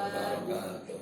wabarakatuh.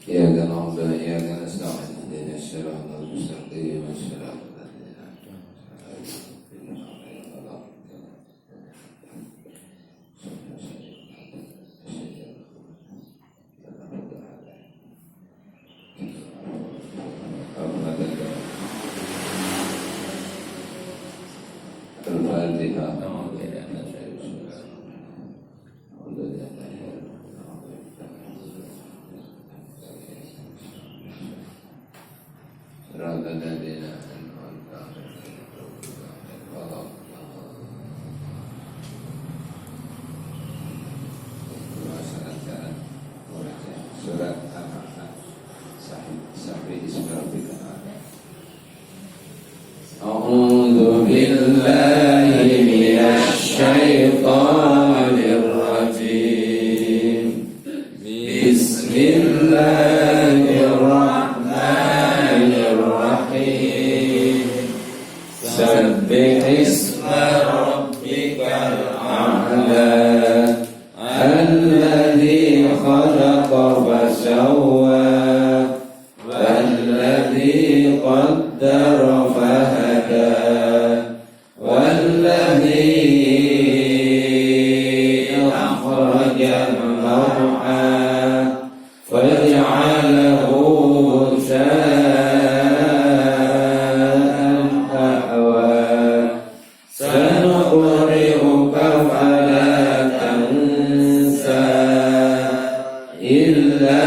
إياك نعبد وإياك نستعين اهدنا الصراط المستقيم صراط الذين أعوذ بالله من الشيطان الرجيم بسم الله الرحمن الرحيم سبح اسم ربك الأعلى الذي خلق فسوى والذي قدر فهدى والذي أخرج المرعى فجعله غثاء أحوى سنقرئك فلا تنسى إلا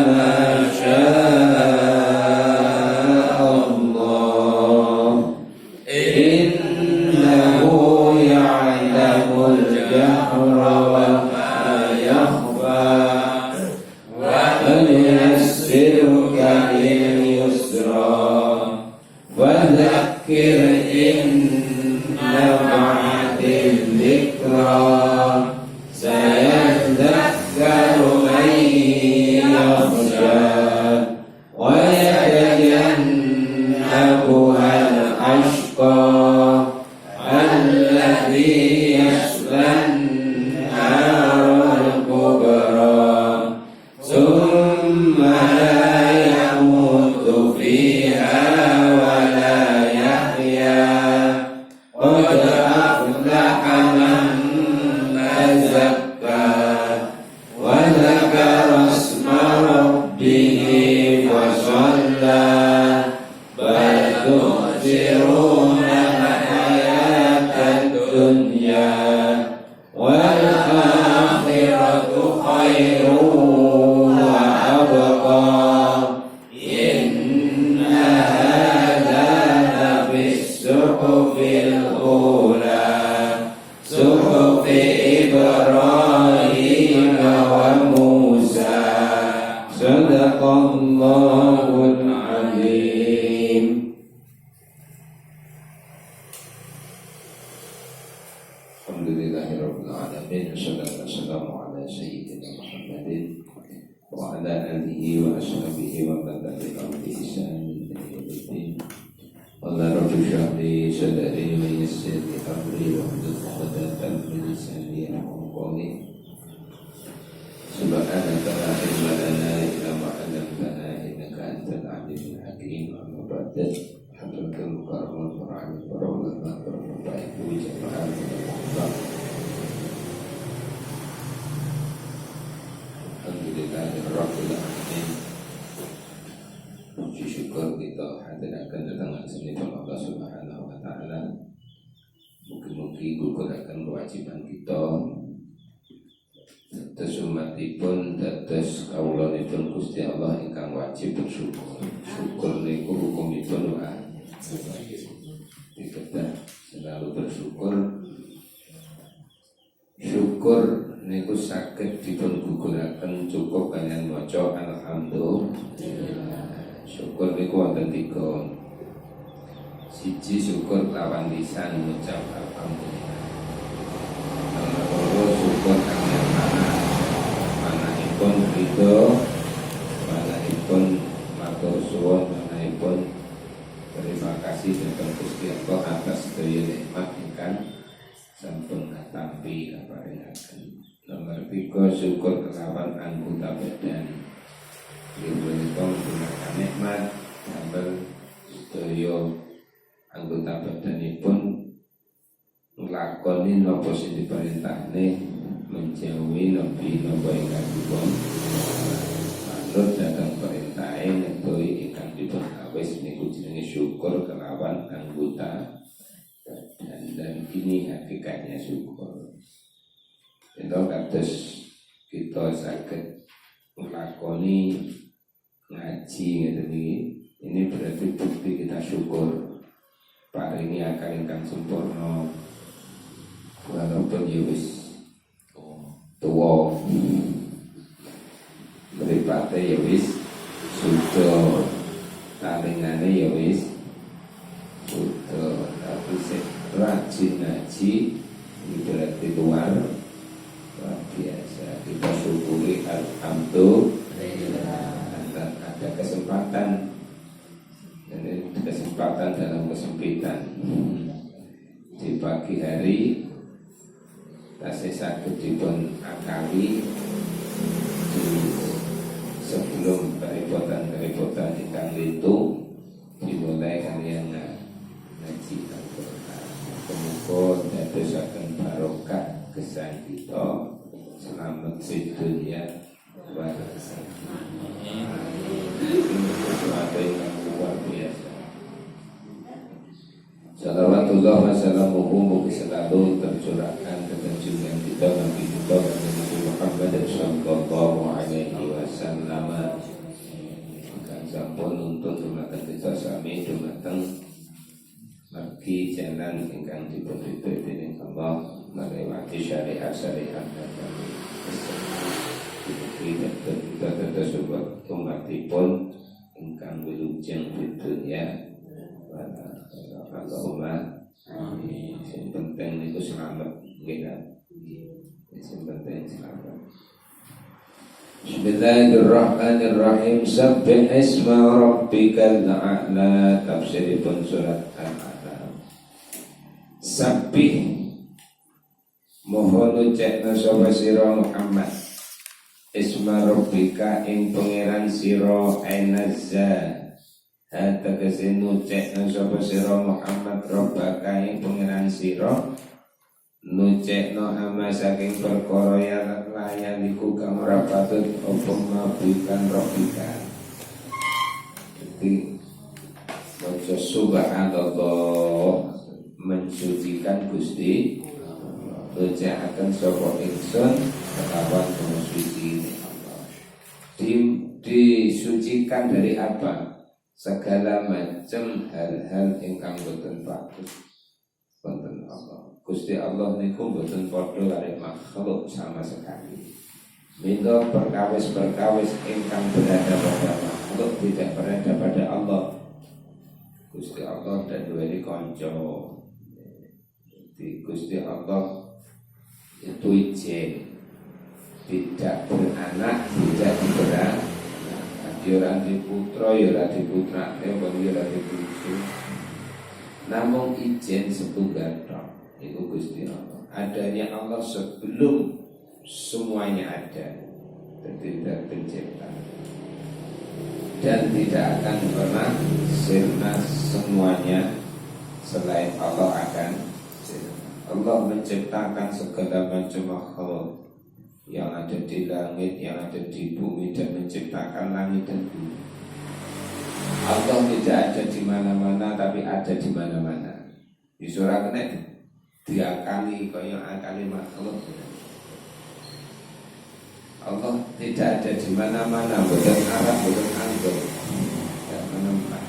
ما شاء الله إنه يعلم الجهر وما يخفى ونيسرك لليسرى وذكر إن نفعت الذكرى سيذكر من يخشى ويتجنبها الأشقى الذي يصلى النار الكبرى ثم لا يموت فيها ولا يحيا قد أفلح من تزكى وذكر اسم ربه فصلى بل تؤثرون الحياة الدنيا والآخرة خير وأبقى إن هذا لفي الصحف الأولى صحف إبراهيم وموسى صدق الله العظيم. Alhamdulillahirabbil alamin wassalatu wassalamu ala sayyidina Muhammadin wa ala alihi wa ashabihi wa man tabi'ahum bi ihsan ila yaumil din. Rabbi shrah li sadri wa yassir mongkone subhanaka la ilma lana illa ma 'allamtana innaka antal alimul hakim. Amma ba'du. Hadratul mukarramun para ulama para ibu jamaah Alhamdulillahirabbil alamin. Puji syukur kita hadirkan datangan sini Allah Subhanahu wa taala. Mugi-mugi guguraken kewajiban kita dados umatipun, dados kawulanipun Gusti Allah ingkang wajib bersyukur. Syukur niku hukumipun kita selalu bersyukur. Syukur niku saged dipun guguraken cukup kaliyan maca alhamdulillah. Syukur niku wonten 3. Siji syukur lawan lisan ngucap alhamdulillah. Nomor 2 syukur kaliyan manahipun ridho, manahipun matur suwun, manahipun terima kasih dhateng Gusti Allah atas sedaya nikmat ingkang sampun katampi kaparingaken. Nomor 3 syukur kelawan anggota badan. Menika menggunakan nikmat damel sedaya anggota badanipun nglakoni napa sing diperintahne, menjauhi napa ingkang dipun manut dhateng perintahe, ngedohi ingkang dipun awis. Niku jenenge syukur kelawan anggota badan. Dan ini hakikatnya syukur. Itu kados kita saged nglakoni ngaji ngeten iki, ini berarti bukti kita syukur. Paringi akal ingkang sempurna walaupun ya wis tuwa, mripate ya wis suda, talingane ya wis suda, tapi sing rajin ngaji ini berarti luar biasa. Kita syukuri alhamdulillah. Ada kesempatan, dan kesempatan dalam kesempitan. Di pagi hari tasih saged dipun akali sebelum keributan ingkang itu dimulai kalian ngaji Al-Qur'an. Semoga dadosaken barokah kesan kita, selamat sedunia wa akhirat. Sesuatu yang luar biasa. Salawatullah wa salamuhu mugi selalu tercurahkan ketentuan kita Nabi kita Nabi Muhammad sallallahu alaihi wasallam. Kan sampun nuntun dumateng kita sami dumateng margi jalan ingkang dipun-pipit dening Allah melewati syariat-syariat agama Islam. Kita dados umatipun ingkang wilujeng di dunia. Allahumma amin. Sing penting niku selamat nggih. Sing penting selamat. Bismillahirrahmanirrahim. Sabbih isma rabbikal a'la. Tafsiripun surat Al-A'la. Sabbih mohon ucapna sapa sira Muhammad isma rabbika ing pangeran sira ainazza. Tegese nucekna sapa sira Muhammad rabbaka ing pangeran sira, nucekno ama saking perkara yang layan iku kang ora patut apa mabukan rabbika. Jadi maca subhanallah mensucikan Gusti, nucekaken sapa ingsun kelawan suci Allah. Disucikan dari apa? Segala macam hal-hal ingkang boten bagus wonten Allah. Gusti Allah niku boten padha karo makhluk sama sekali. Mila perkawis-perkawis ingkang berada pada makhluk tidak berada pada Allah. Gusti Allah dan duweni kanca. Di Gusti Allah itu izin, tidak beranak, tidak diberanak. Dia ora di putra, ya ora di putra, ya ora di cucu. Namung izin setunggal tok, iku Gusti Allah. adanya Allah sebelum semuanya ada, tidak pencipta, dan tidak akan pernah sirna semuanya selain Allah akan sirna. Allah menciptakan segala macam makhluk yang ada di langit, yang ada di bumi, dan menciptakan langit dan bumi. Allah tidak ada di mana-mana, tapi ada di mana-mana. Di surah An diakali kaya akali makhluk. Allah tidak ada di mana-mana, bukan arah, bukan anggur, tidak menempat,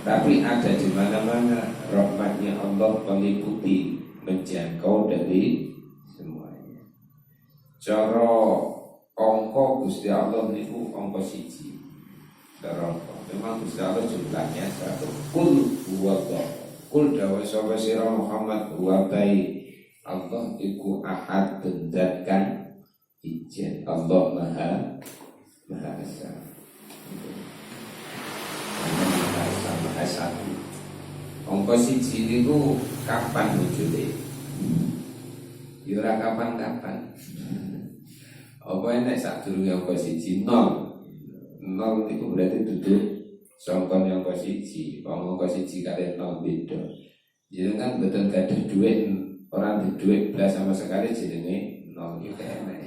tapi ada di mana-mana. Rahmatnya Allah meliputi, menjangkau dari semuanya. Cara ongko Gusti Allah niku ongko siji. Cara ongko memang Gusti Allah jumlahnya satu. Kul huwallah. Kul dawa sapa sira Muhammad wa bai Allah iku ahad bendarkan ijen. Allah Maha Esa. Maha Satu. Ongko siji niku kapan wujude? Ya ora kapan-kapan. Apa enek sadurunge ongko siji? Nol. Nol niku berarti duduk sangkon ongko siji. Ongko siji kali nol beda. Jadi kan betul gadah duit, orang di duit belas sama sekali jenenge nol itu enek.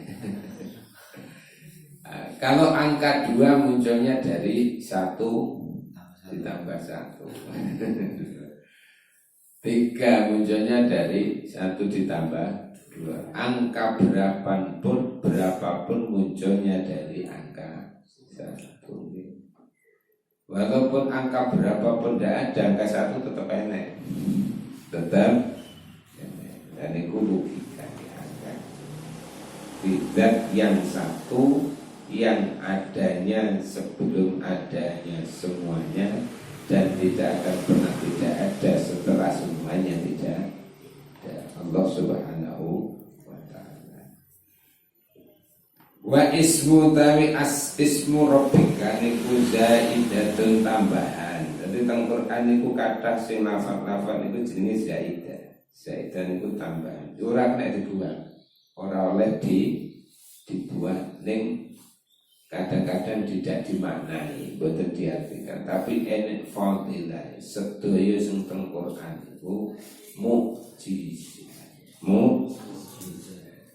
Kalau angka 2 munculnya dari 1 ditambah 1. 3 munculnya dari 1 ditambah 2. Angka berapapun munculnya dari angka 1. Walaupun angka berapapun tidak ada, angka 1 tetap enak. Tetap enak. Dan itu logika diangkat. Tidak yang satu yang adanya sebelum adanya semuanya, dan tidak akan pernah tidak ada setelah semuanya tidak ada. Allah Subhanahu wa ta'ala. Wa ismu tawi ismu rabbika niku zaidatun tambahan. Jadi teng Quran niku kathah sing lafaz-lafaz niku jenenge zaidah. Zaidah niku tambahan. Ora kena dibuang. Ora oleh dibuang ning kadang-kadang tidak dimaknai, boten diartikan, tapi enek fadilah sedaya sing teng Quran iku mukjizat.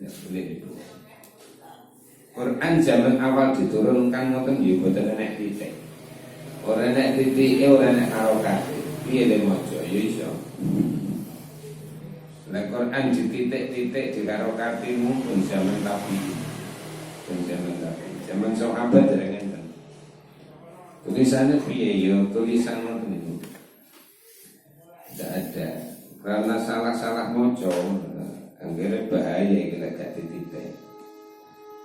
Ya boleh itu. Quran zaman awal diturunkan ngoten nggih boten enek titik. Ora enek titike, ora enek harokate. Piye le maca ya iso. Lah Quran di titik-titik di harokate mung zaman tabi'in. Zaman tabi'in. Zaman sahabat dereng enten. Tulisannya piye yo, tulisan ngoten niku. Tidak ada. Karena salah-salah maca, anggere bahaya iki lek gak dititik.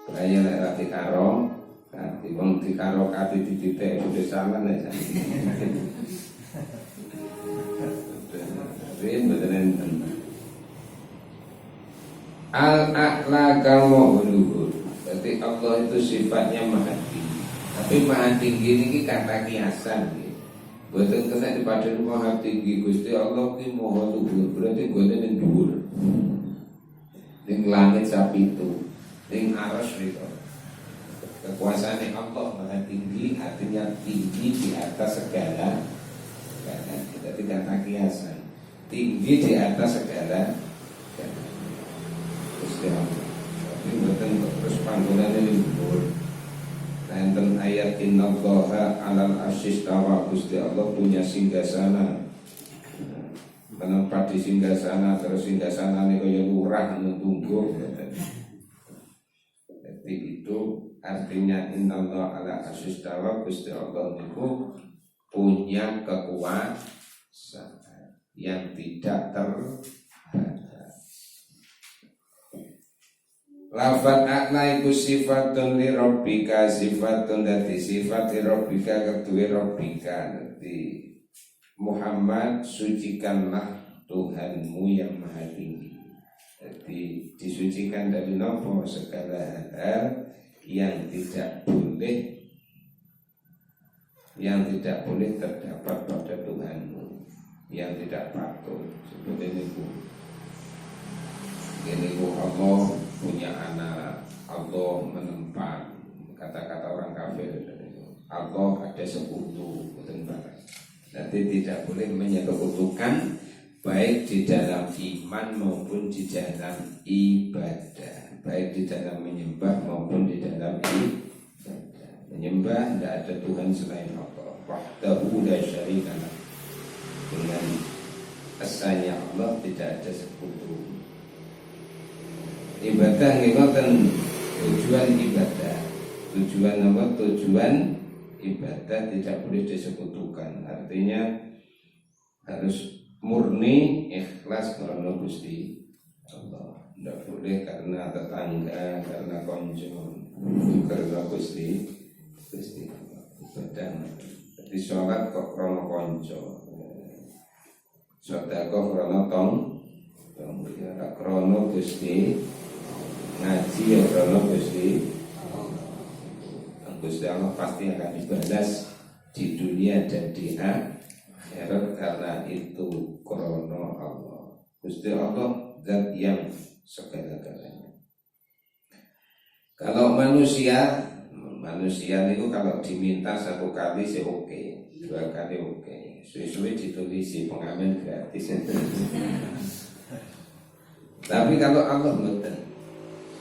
Bahaya lek ra dikaro, kati wong dikaro kati dititik kudu salah nek. Betul enten. Al-a'la kamu luhur. Berarti Allah itu sifatnya maha tinggi. Tapi maha tinggi ini kata kiasan. Buatan kena dipadani maha tinggi. Gusti Allah ini maha luhur. Berarti buatan yang dhuwur. Ning langit sapi itu, ning arsy itu. Kekuasaan Allah maha tinggi, artinya tinggi di atas segala. Kita tidak kata kiasan. Tinggi di atas segala. Gusti Allah. Ini buatan terus panggungan ini dhuwur. Enten ayat innallaha 'alal 'arsy istawa. Gusti Allah punya singgasana. Menempat di singgasana, terus singgasana ini kaya lurah nunggu. Jadi itu artinya innallaha 'alal 'arsy istawa. Gusti Allah niku punya kekuasaan yang tidak terbatas. Lafat akna iku sifatun li rabbika, sifatun dadi sifat li rabbika kedue rabbika. Dadi Muhammad sucikanlah Tuhanmu yang maha tinggi. Jadi disucikan dari nopo segala hal yang tidak boleh terdapat pada Tuhanmu, yang tidak patut. Seperti ini Bu. ini Allah punya anak, Allah menempat, kata-kata orang kafir, Allah ada sekutu, nanti tidak boleh menyekutukan baik di dalam iman maupun di dalam ibadah, baik di dalam menyembah maupun di dalam ibadah. Menyembah tidak ada Tuhan selain Allah, wahdahu la syarika lah, dengan esanya Allah tidak ada sekutu. Ibadah ngikutin tujuan ibadah, tujuan apa? Tujuan ibadah tidak boleh disekutukan, artinya harus murni ikhlas karena Gusti Allah. Tidak boleh karena tetangga, karena konco, karena Gusti Allah. Ibadah. Jadi sholat kok karena konco, sholat kok karena tong, karena Gusti, ngaji ya karena Gusti Allah pasti akan dibalas di dunia dan di akhirat karena itu krono Allah. Gusti Allah zat yang segala-galanya. Kalau manusia itu kalau diminta satu kali sih oke, dua kali oke, suwe-suwe ditulisi pengamen gratis. Tapi kalau Allah betul,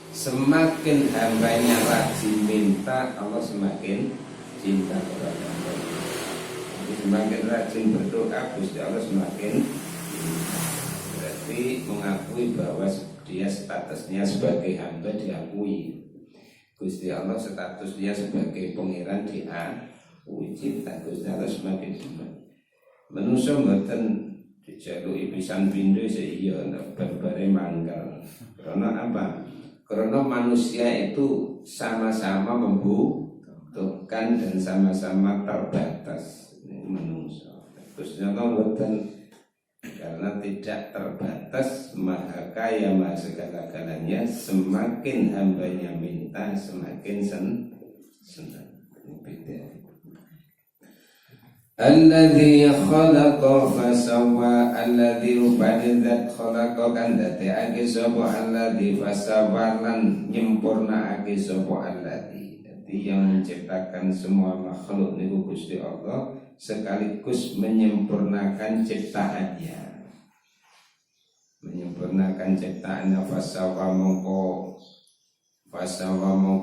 semakin hambanya rajin minta, Allah semakin cinta kepada Allah. Semakin rajin berdoa, Gusti Allah semakin berarti mengakui bahwa dia statusnya sebagai hamba diakui. Gusti Allah statusnya sebagai pangeran diakui, cinta Gusti Allah semakin cinta. Manusia mboten dijaluki pisan pindho iya berbare manggal. Karena apa? Karena manusia itu sama-sama membutuhkan dan sama-sama terbatas. Ini manusia. Terusnya mboten karena tidak terbatas, maha kaya, maha segala-galanya. Semakin hambanya minta, semakin senang. Beda. Alladzi khalaqa fasawwa, alladzi rupane zat khalaqa kan dadekake sapa alladzi fasawwa lan nyempurnaake sapa alladzi. Jadi yang menciptakan semua makhluk niku Gusti Allah sekaligus menyempurnakan ciptaannya. Menyempurnakan ciptaannya fasawwa mongko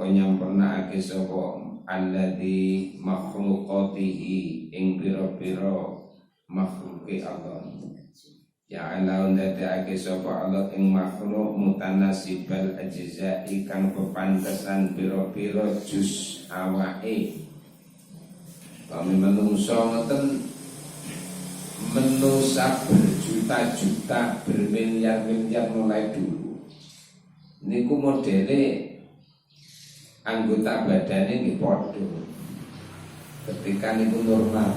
nyampurnaake sapa alladzi makhluqatihi ing pira-pira makhluke Allah. Ya Allah ndadekake sapa Allah ing makhluk mutanasibal ajza'i kang pepantesan pira-pira juz awake. Kami menungso ngoten menusa berjuta-juta bermiliar-miliar mulai dulu. Niku modele anggota badannya nggih padha. Ketika niku normal,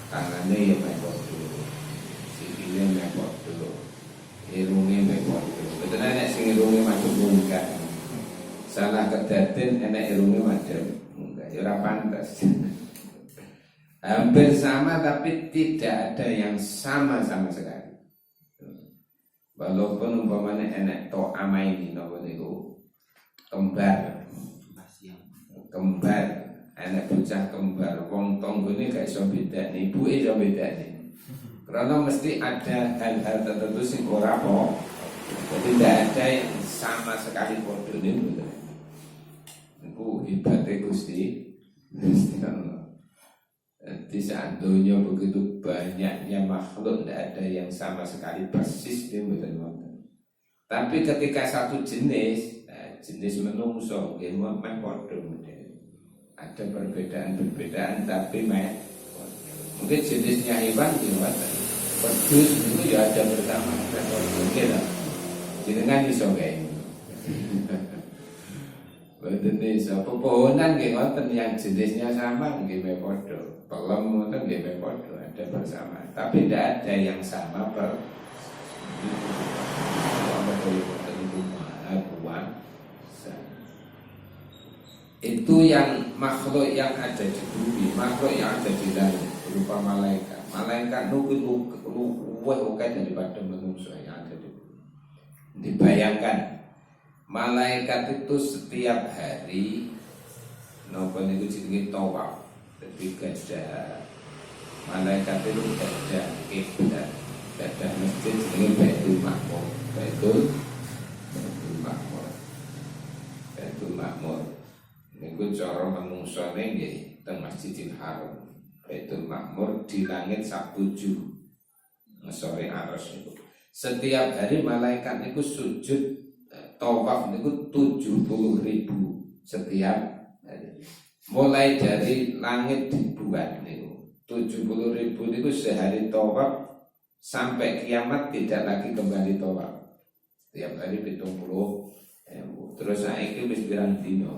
tangannya ya mek padha, sikile mek padha, irunge mek padha. Betul nek sing irunge madhep munggah. Salah kedaden enek irunge madhep munggah, ya ora pantes. Hampir sama tapi tidak ada yang sama sekali. Walaupun umpamanya enek to amaini napa niku kembar, anak bocah kembar, wong tanggane gak iso bedakne, ibuke iso bedakne. Karena mesti ada hal-hal tertentu sing ora apa. Jadi tidak ada yang sama sekali padha niku. Niku hebate Gusti Allah. Di saat dunia begitu banyaknya makhluk, tidak ada yang sama sekali persis niku mboten. Tapi ketika satu jenis menungso nggih meh padha. Ada perbedaan tapi mungkin jenisnya hewan gimana? Pedus itu ya ada bersama, mungkin lah. Jenengan iso kae. Boten iso pepohonan nggih ngoten yang jenisnya sama nggih meh padha. Pelem ngoten nggih meh padha, ada bersama. Tapi tidak ada yang sama per itu yang makhluk yang ada di bumi, makhluk yang ada di langit berupa malaikat. Malaikat luwih akeh daripada manusia yang ada di bumi. Dibayangkan malaikat itu setiap hari napa niku jenenge tawaf. Dadi gadah malaikat itu gadah kiblat, gadah masjid jenenge Baitul Maqmur. Baitul Maqmur. Baitul Maqmur. Niku cara manungsane nggih teng Masjidil Haram. Baitul Maqmur di langit sak 7 ngesore aras niku. Setiap hari malaikat niku sujud tawaf niku 70.000 setiap hari. Mulai dari langit dibuat niku 70.000 niku sehari tawaf sampai kiamat tidak lagi kembali tawaf. Setiap hari 70.000. Terus saiki wis pirang dina.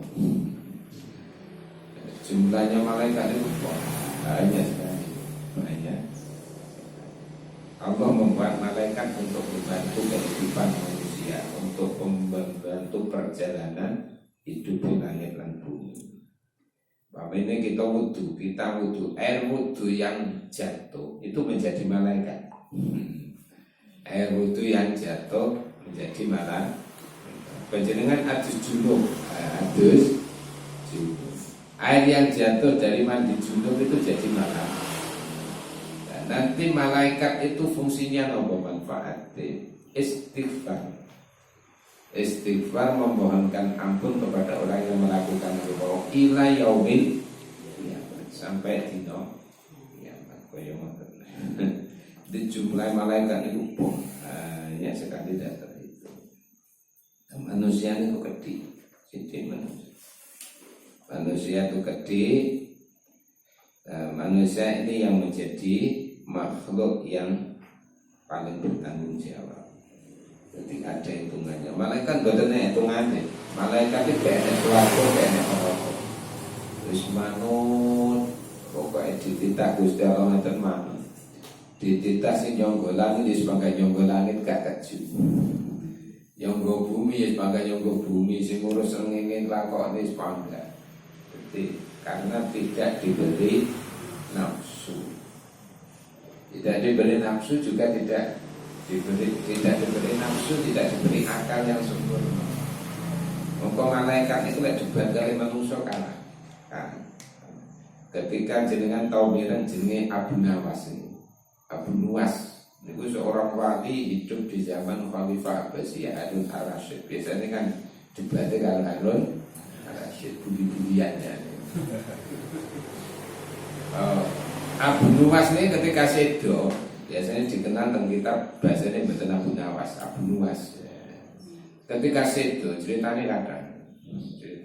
Jumlahnya malaikat itu banyak sekali. Banyak. Allah membuat malaikat untuk membantu kehidupan manusia, untuk membantu perjalanan hidup di langit dan bumi. Ini kita wudhu, air wudhu yang jatuh itu menjadi malaikat. Air wudhu yang jatuh menjadi malaikat. Panjenengan adus junub, air yang jatuh dari mandi junub itu jadi malaikat. Nanti malaikat itu fungsinya apa manfaatnya? Istighfar. Istighfar memohonkan ampun kepada orang yang melakukan dosa ila yaumil sampai dino kiamat. Kaya ngoten. Di jumlah malaikat itu banyak sekali datang itu. Manusia itu kecil, jadi manusia itu kecil. Manusia ini yang menjadi makhluk yang paling bertanggung jawab. Jadi ada hitungannya. Malaikat boten hitungannya. Malaikat itu kayak suatu kayak apa. Terus manut pokoknya dititah Gusti Allah ngoten manut. Dititah sing nyangga langit sebagai nyangga langit gak keju. Nyangga bumi sebagai nyangga bumi sing ngurus srengenge lakone sepangga. Jadi karena tidak diberi nafsu. Tidak diberi nafsu juga tidak diberi nafsu, tidak diberi akal yang sempurna. Maka malaikat itu lek debat kali manusia kalah. Ketika jenengan tahu mireng jenenge Abu Nawas ini. Abu Nuwas itu seorang wali hidup di zaman Khalifah Abbasiyah Harun al-Rasyid. Biasanya kan debat kalau Harun al-Rasyid budi-budiannya. Abu Nuwas ini ketika sedo biasanya dikenal tentang kitab bahasanya betul Abu Nawas, Abu Nuwas. Ketika sedo ceritanya kadang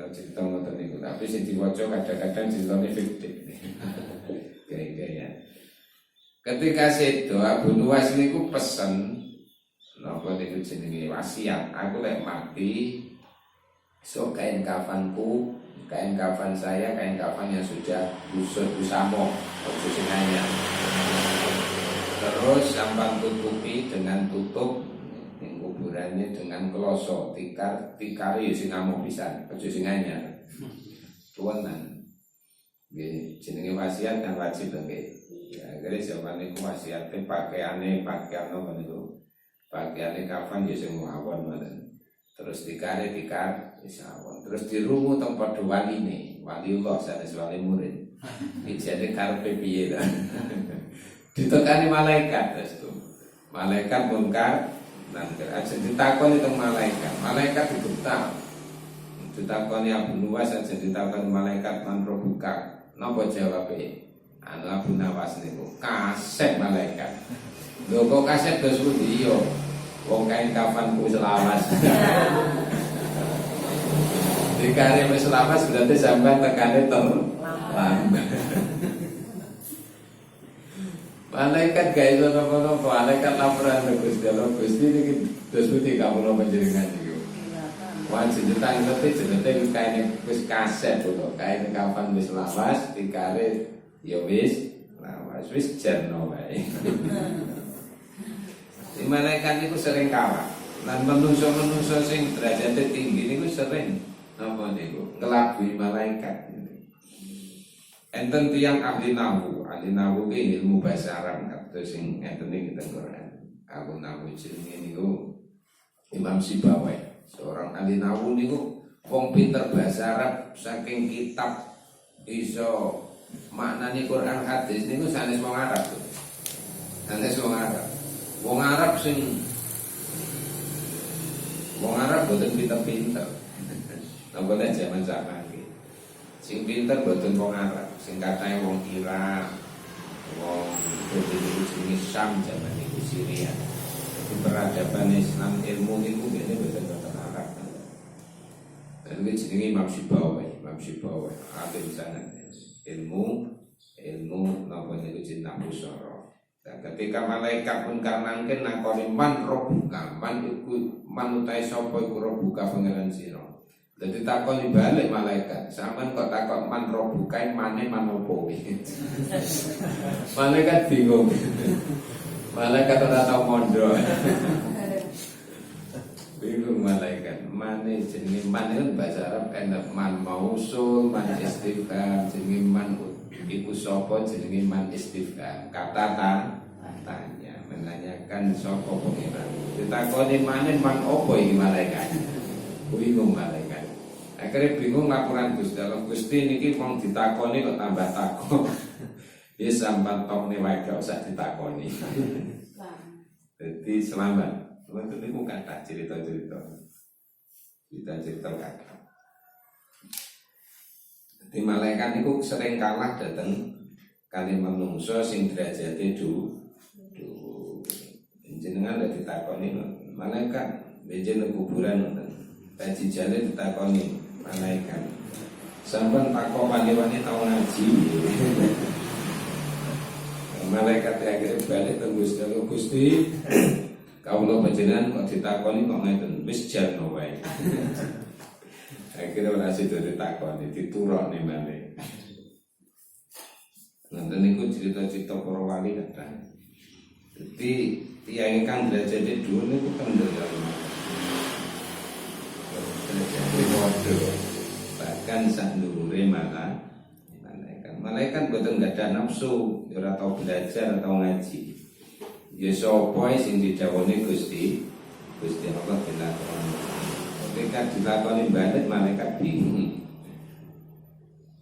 cerita ngoten niku, tapi sing diwaca kadang-kadang ceritanya fiktif. Kayak ketika sedo Abu Nuwas niku pesen napa niku jenenge wasiat, aku lek mati sok kain kafanku, kain kafan saya, kain kafan yang sudah busuk busamo, posisinya. Terus sampan tutupi dengan tutup kuburannya dengan kloso, tikar sing amuk pisan, posisinya. Tuanan. Nggih, jenenge wasiat kan wajib nggih. Ya, kira zaman niku wasiate pakaian apa niku. Pakaiane kafan ya sing mawon ngoten. Terus tikar isawon. Terus dirungu teng padha waline, waliullah sanes wali murid. Iki jane karepe piye ta? Ditekani malaikat terus tuh. Malaikat mungkar dan aja ditakoni teng malaikat. Malaikat dibuta. Ditakoni Abu Nuwas aja ditakoni malaikat man robuka. Napa jawabe? Anu Abu Nawas niku kasep malaikat. Lho kok kasep terus pundi yo? Wong kain kafanku selawas. Dikare wis selawas berarti sampean tekane terlambat. Malaikat gak iso napa-napa, malaikat laporan ke Gusti Allah, Gusti niki dos pundi kamu panjenengan niku. Wajib ditang ngerti jenenge kain wis kaset to, kain kafan wis lawas, dikare ya wis lawas, wis jerno wae. Di malaikat itu sering kalah. Dan menungso sing derajatnya tinggi niku sering napa niku ngelabui malaikat. Enten tiyang ahli nahu ki ilmu bahasa Arab kados sing enten ing Quran. Aku nahu jenenge niku Imam Sibawai, seorang ahli nahu niku wong pinter bahasa Arab saking kitab iso maknani Quran hadis niku sanes wong Arab. Sanes wong Arab. Wong Arab boten pinter-pinter. Napa nek jaman sakmene. Sing pinter boten wong Arab, sing katahe wong Irak, wong jenis Syam jaman niku Syria. Peradaban Islam ilmu niku ngene boten Arab. Dan iki jenenge Imam Sibawai, alim sanad. Ilmu napa niku cinta musara. Dan ketika malaikat munkar nangken nakoni man robuka, man utai sapa iku robuka pangeran sira. Dadi takoni balik malaikat, sampean kok takon man robuka mane manopo iki. Malaikat bingung. Malaikat ora tau mondo. Bingung malaikat. Mane jenenge man itu bahasa Arab enak man mausul, man istifham, jenenge man iku sapa jenenge man istifham. Kata tanya, menanyakan sapa pengiran. Ditakoni mane man opo iki malaikat. Bingung malaikat. Akhirnya bingung laporan Gusti Allah. Gusti niki wong ditakoni kok tambah takon. Ya sampean tokne wae gak usah ditakoni. Jadi selamat. Itu niku kata cerita-cerita kata. Jadi malaikat niku sering kalah dateng kali menungso sing derajate jenengan lek ditakoni malaikat benjen kuburan ngoten. Kaji jale ditakoni malaikat. Sampeyan takon wani tau ngaji. Malaikat akhirnya balik ke Gusti kawula panjenengan kok ditakoni kok ngeten wis jarno wae. Akhirnya ora sida ditakoni diturokne maneh. Nanten niku cerita-cerita para wali kathah. Dadi tiyang ingkang derajate dhuwur niku kendel karo bahkan sak ndhuwure malaikat boten gak ada nafsu, ora tau belajar atau ngaji. Ya sapa sing didhawuhi Gusti Allah dilakoni. Ketika dilakoni balik malaikat bingung.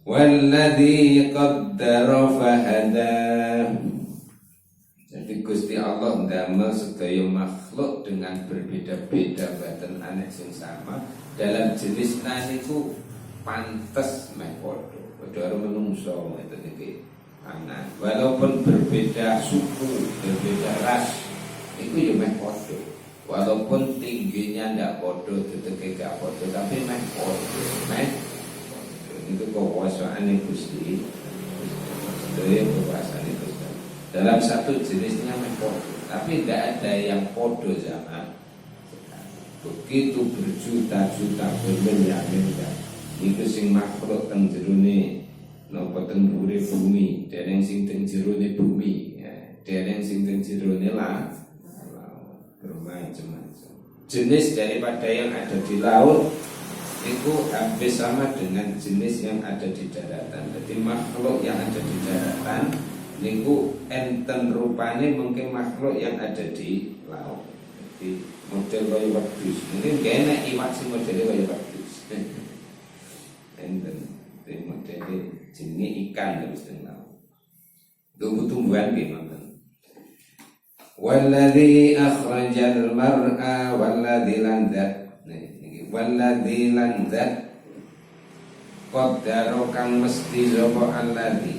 Walladzi qaddara fahada. Jadi Gusti Allah ndamel sedaya makhluk dengan berbeda-beda badan aneh sing sama dalam jenis niku pantes meh padha. Padha menungso itu niki anak. Walaupun berbeda suku, berbeda ras, itu ya meh padha. Walaupun tingginya ndak padha, teteke gak padha, tapi meh padha. Itu kekuasaane Gusti. Sedaya kekuasaane Gusti. Dalam satu jenisnya meh padha, tapi tidak ada yang padha sama. Begitu berjuta-juta bermiliar-miliar. Iku sing makhluk teng jerone napa teng dhuwure bumi, dereng sing teng jerone bumi, ya, dereng sing teng jerone laut, bermacam-macam. Jenis daripada yang ada di laut itu hampir sama dengan jenis yang ada di daratan. Jadi makhluk yang ada di daratan niku enten rupane mungkin makhluk yang ada di laut. Jadi model kaya wedhus, mungkin kene iwak sing modele kaya wedhus. Enten modele jenenge ikan terus tengah. Tumbuh-tumbuhan nggih mboten. Walladzi akhrajal mar'a walladzi landzat. Niki walladzi landzat qaddara kang mesti sapa alladzi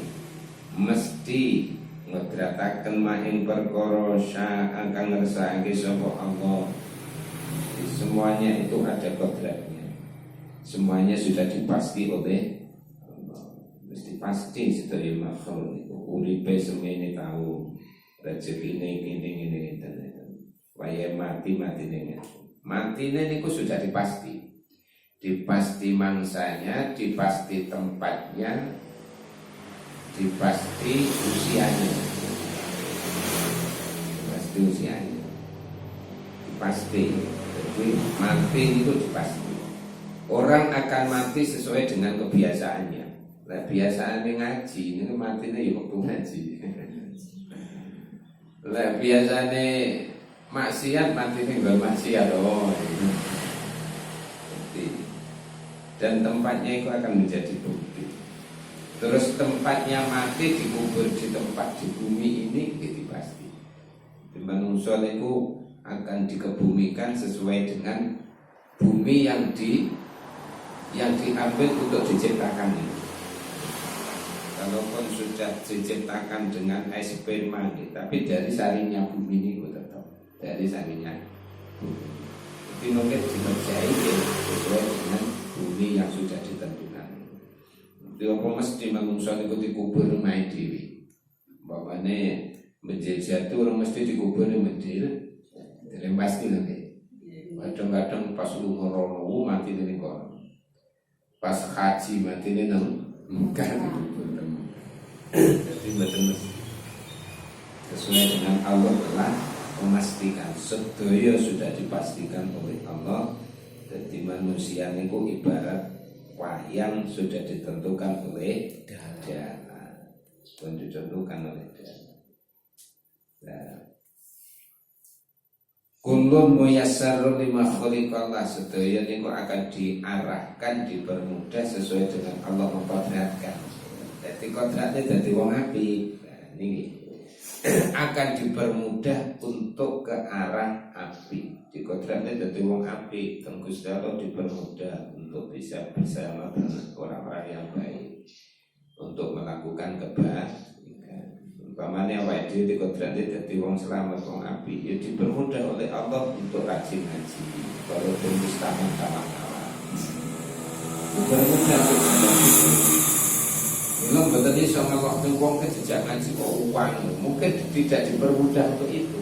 mesti ngedrataken maing perkara syaa kang ngersakake sapa Allah. Semuanya itu ada kodratnya. Semuanya sudah dipasti oleh Allah. Mesti pasti sedaya makhluk itu uripe semene tahu rezekine ngene wae matine niku sudah dipasti. Dipasti mangsanya, dipasti tempatnya, dipasti usianya. Dipasti usianya. Dipasti. Jadi mati itu dipasti. Orang akan mati sesuai dengan kebiasaannya. Nah, biasaannya ngaji, ini matinya ya waktu ngaji. Lah biasanya maksiat mati tinggal maksiat dan tempatnya itu akan menjadi bukti. Terus tempatnya mati dikubur di tempat di bumi ini gitu pasti. Di manusia itu akan dikebumikan sesuai dengan bumi yang diambil untuk diciptakan ini. Kalaupun sudah diciptakan dengan sperma, tapi dari sarinya bumi ini tetap dari sarinya bumi. Jadi mungkin dikerjai sesuai dengan bumi yang sudah ditentukan. Jadi apa mesti manusia itu dikubur main dewi. Bapaknya menjejat itu orang mesti dikubur medil. Jadi pasti nanti. Kadang-kadang pas umur mati ini kok. Pas haji mati ini kan. Jadi betul sesuai dengan Allah telah memastikan sedaya sudah dipastikan oleh Allah. Jadi manusia itu ibarat wayang sudah ditentukan oleh dana, pun ditentukan oleh dana. Kulun muyassarun lima khuliqallah, sedaya niku akan diarahkan, dipermudah sesuai dengan Allah memperberatkan. Jadi kodratnya jadi wong api. Ini akan dipermudah untuk ke arah api. Di kodratnya jadi wong api. Tenggus Allah dipermudah untuk bisa bersama dengan orang-orang yang baik, untuk melakukan kebaikan. Umpamanya awake dhewe di kodratnya jadi wong selamat, wong api, ya dipermudah oleh Allah untuk rajin ngaji. Kalau tenggus taman-taman dipermudah untuk belum betul iso waktu wong kejejak ngaji kok uang, mungkin tidak dipermudah untuk itu.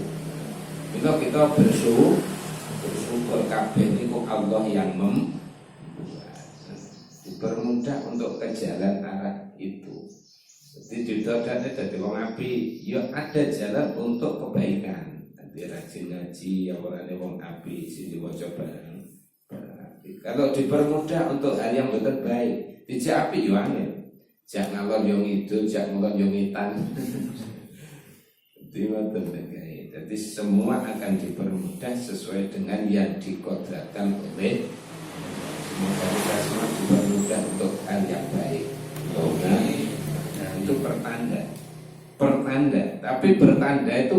Bila kita bersyukur kabeh niku Allah yang membuat, dipermudah untuk ke jalan arah itu. Jadi didodane dadi wong api, ya ada jalan untuk kebaikan. Nanti rajin ngaji ya orane wong api sing diwaca bareng. Kalau dipermudah untuk hal yang betul baik, dijak api yo angel. Jak ngalor yang itu, jak ngalor yang itan. Jadi semua akan dipermudah sesuai dengan yang dikodratkan oleh. Semoga kita semua dipermudah untuk hal yang baik. Nah, itu pertanda. Tapi pertanda itu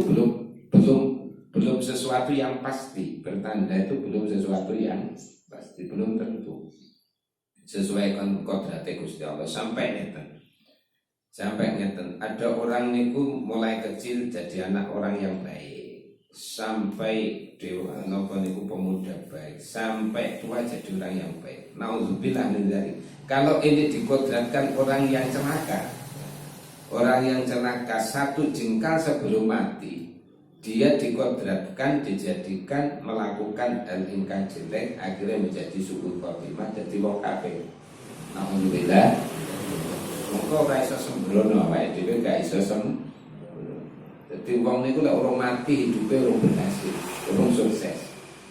belum sesuatu yang pasti. Pertanda itu belum sesuatu yang pasti, belum tentu. Sesuai kodrat Gusti Allah sampai ngeten ada orang niku mulai kecil jadi anak orang yang baik, sampai dewa nopo niku pemuda baik, sampai tua jadi orang yang baik. Nauzubillah min dzalik. Kalau ini dikodratkan orang yang celaka satu jengkal sebelum mati, dia dikodratkan, dijadikan melakukan hal ingkang jelek, akhirnya menjadi suul khotimah, jadi wong kafir. Alhamdulillah. Mongko ora iso sembrono awake dhewe gak iso Jadi wong niku lek ora mati hidupe ora berhasil, ora sukses.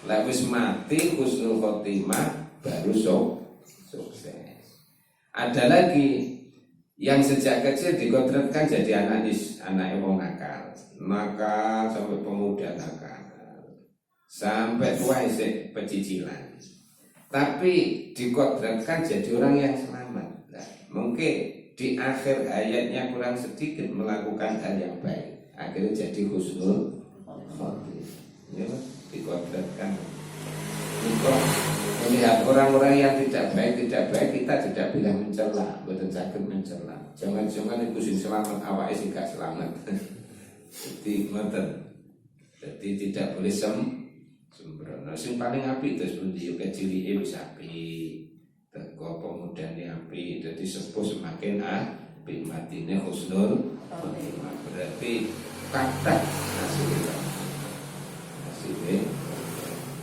Lek wis mati husnul khotimah baru sukses. Ada lagi yang sejak kecil dikodratkan jadi anak wong nakal sampai pemuda nakal, sampai tua isih pecicilan, tapi dikodratkan jadi orang yang selamat. Nah, mungkin di akhir hayatnya kurang sedikit melakukan hal yang baik, akhirnya jadi husnul khotimah. Ya, dikodratkan. Untuk melihat orang-orang yang tidak baik, kita tidak bilang mencela, betul sakit mencela. Jangan-jangan itu sing selamat, awake sing gak selamat. Jadi ngoten. Jadi tidak boleh sembrono. Sing paling apik terus pundi yo kecilike wis apik. Teko pemudane apik, dadi sepuh semakin apik, matine husnul khotimah. Berarti kathah hasilnya.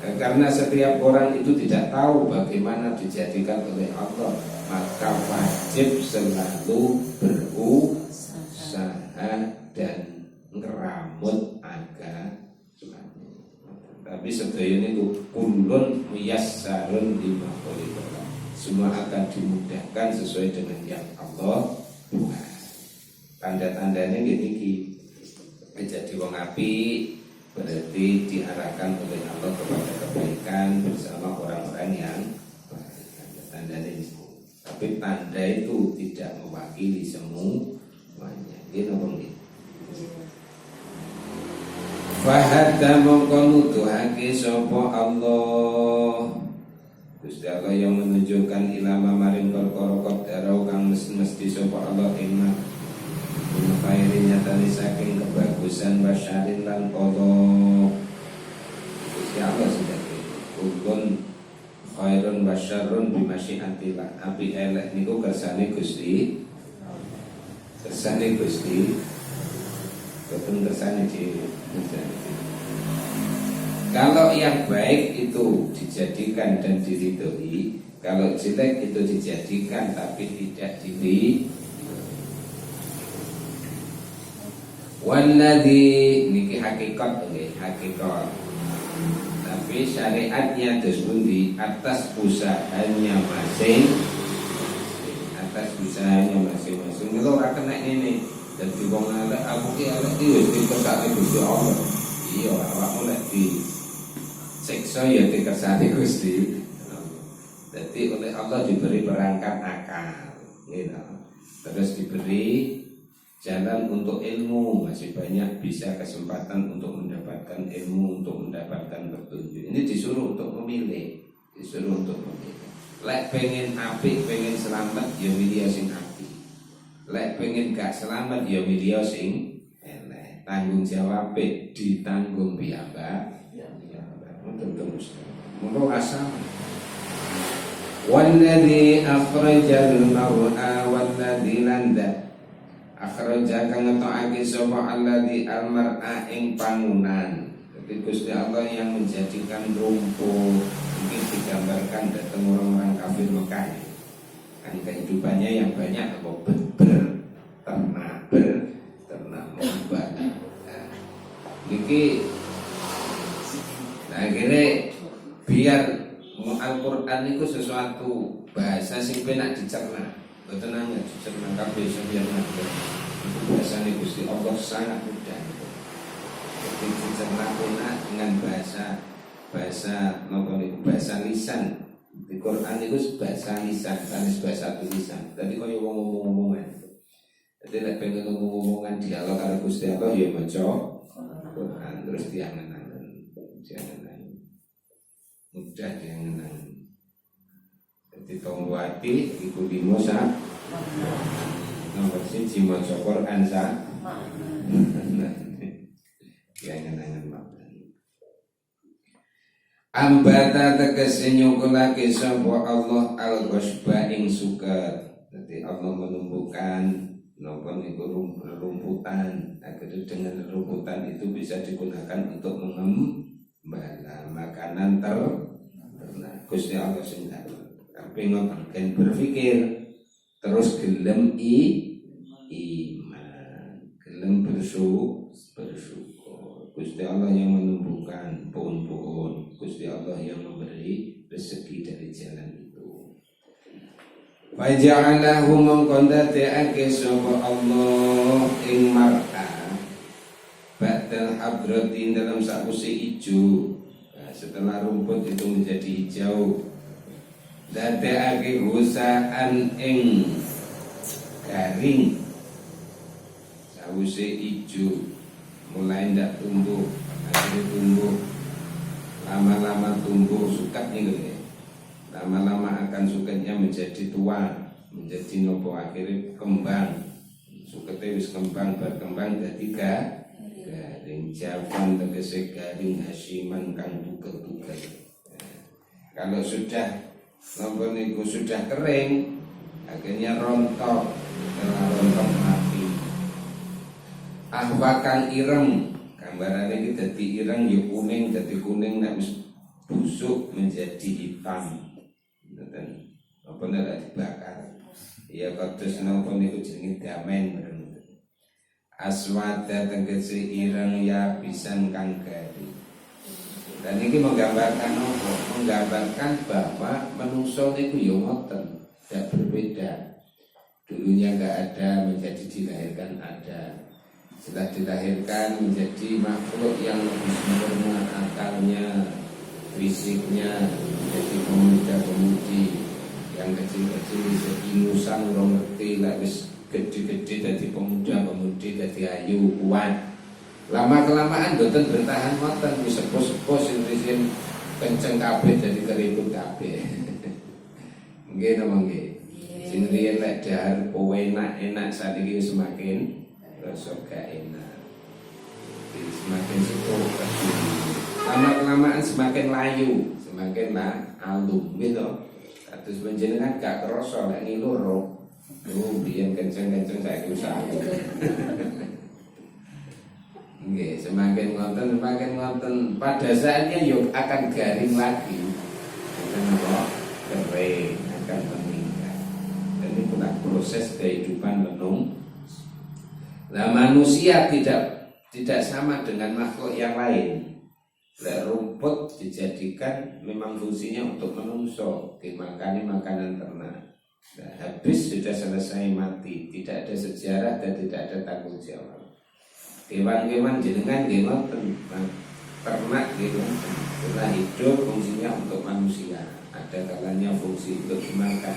Karena setiap orang itu tidak tahu bagaimana dijadikan oleh Allah, maka wajib selalu berusaha dan ngeramut agama. Tapi sedaya itu kulun muyassarun lima khuliqallah. Semua akan dimudahkan sesuai dengan yang Allah buat. Tanda-tandanya gini, jadi wong api berarti diarahkan oleh Allah kepada kebaikan bersama orang-orang yang baik. Tanda ini. Tapi tanda itu tidak mewakili semuanya. Gitu bang. Fahadha mongko nuduhake sapa Allah. Gusti Allah yang menunjukkan ilama maring perkara qadarau kang mesti sapa Allah ing khairin nyatane saking kebagusan basyarin lan qadha. Gusti Allah sudah kulun khairun basyarun bimasyiatillah. Api elek niku kersane Gusti. Kersane Gusti. Boten kersane dhewe. Kalau yang baik itu dijadikan dan diridhoi, kalau jelek itu dijadikan tapi tidak diridhoi. Walladzi niki hakikat nggih, hakikat. Tapi syariatnya terus pundi atas usahanya masing, atas usahanya masing-masing. Kalau ora kena ngene, dadi wong elek aku ki elek iki wis dikersake Gusti Allah. Iya, awakmu lek di siksa ya dikersane Gusti. Jadi oleh Allah diberi perangkat akal, gitu. Terus diberi jalan untuk ilmu, masih banyak bisa kesempatan untuk mendapatkan ilmu, untuk mendapatkan petunjuk. Ini disuruh untuk memilih, disuruh untuk memilih. Lek pengen apik, pengen selamat, ya milih sing apik. Lek pengen gak selamat, ya milih sing elek. Tanggung jawab ditanggung piyambak. Mengko asal walladzi akhrajal mar'a walladzi landa akhraja kang ngetokake sapa alladzi al-mar'a ing pangunan. Jadi Gusti Allah yang menjadikan rumput mungkin digambarkan datang orang-orang kafir Mekah. Kan kehidupannya yang banyak apa berternak membana. Niki akhirnya biar Al-Quran itu sesuatu bahasa sing penak dicerna, betul nggak dicerna kabeh biar nanti bahasa ini Gusti Allah sangat mudah. Jadi dicerna penak dengan bahasa lisan. Di Quran itu bahasa lisan, tanis bahasa tulisan. Tadi kau yang ngomong-ngomongan. Jadi lek pengen ngomong-ngomongan dialog karo Gusti Allah ya maca Quran terus diangen-angen. Mudah diangen-angen. Jadi tongwati iku limo sa nomor siji maca Quran sa diangen-angen makan. Ambata tegese nyukulake sapa Allah al-ghasba ing suket. Jadi Allah menumbuhkan napa niku rumputan. Akhirnya dengan rumputan itu bisa digunakan untuk mengembala makanan ternak. Gusti Allah sing tapi ngoten berpikir terus gelem iman, gelem bersyukur. Gusti Allah yang menumbuhkan pohon-pohon, Gusti Allah yang memberi rezeki dari jalan itu. Faja'alahu mengkondateake sapa Allah ing mar'a ba'dal habrati dalam sakuse ijo. Nah, setelah rumput itu menjadi hijau, dateake husaan ing garing. Sakuse ijo mulai ndak tumbuh, akhirnya tumbuh, lama-lama tumbuh sukat nih, lama-lama akan sukatnya menjadi tua, menjadi nopo akhirnya kembang, sukatnya wis kembang berkembang jadi garing javan tegese garing hasiman kang tugel-tugel. Kalau sudah nopo niku sudah kering, akhirnya rontok, setelah rontok mati. Ahwakan ireng, gambarannya ini jadi ireng ya kuning, jadi kuning nek wis busuk menjadi hitam. Ngoten. Apa nek dibakar. Ya kados napa niku jenenge damen. Aswada tegese ireng ya pisan kang garing. Dan ini menggambarkan apa? Menggambarkan bahwa manusia niku ya ngoten, tidak berbeda. Dulunya enggak ada, menjadi dilahirkan ada. setelah dilahirkan menjadi makhluk yang lebih sempurna akalnya, fisiknya, menjadi pemuda-pemudi yang kecil-kecil bisa inusan urung ngerti, lek wis gede-gede jadi pemuda-pemudi jadi ayu kuat. Lama kelamaan boten bertahan wonten wis sepuh-sepuh sing kenceng kabeh jadi keriput kabeh. Nggih napa nggih. Sing riyen lek dahar enak saiki semakin rasa gak enak. Jadi semakin sepuh lama kelamaan semakin layu, semakin alum gitu. Terus panjenengan gak kerasa lek ngilur. Biyen kenceng-kenceng saiki usah. Nggih, semakin ngoten pada saatnya yuk akan garing lagi. Akan apa? Kering, akan meninggal. Dan ini pula proses kehidupan menung. Nah, manusia tidak sama dengan makhluk yang lain. Rumput dijadikan memang fungsinya untuk menungso, dimakani makanan ternak. Nah, habis sudah selesai mati, tidak ada sejarah dan tidak ada tanggung jawab. Hewan-hewan jenengan ternak gitu, setelah hidup fungsinya untuk manusia. Ada kalanya fungsi untuk dimakan,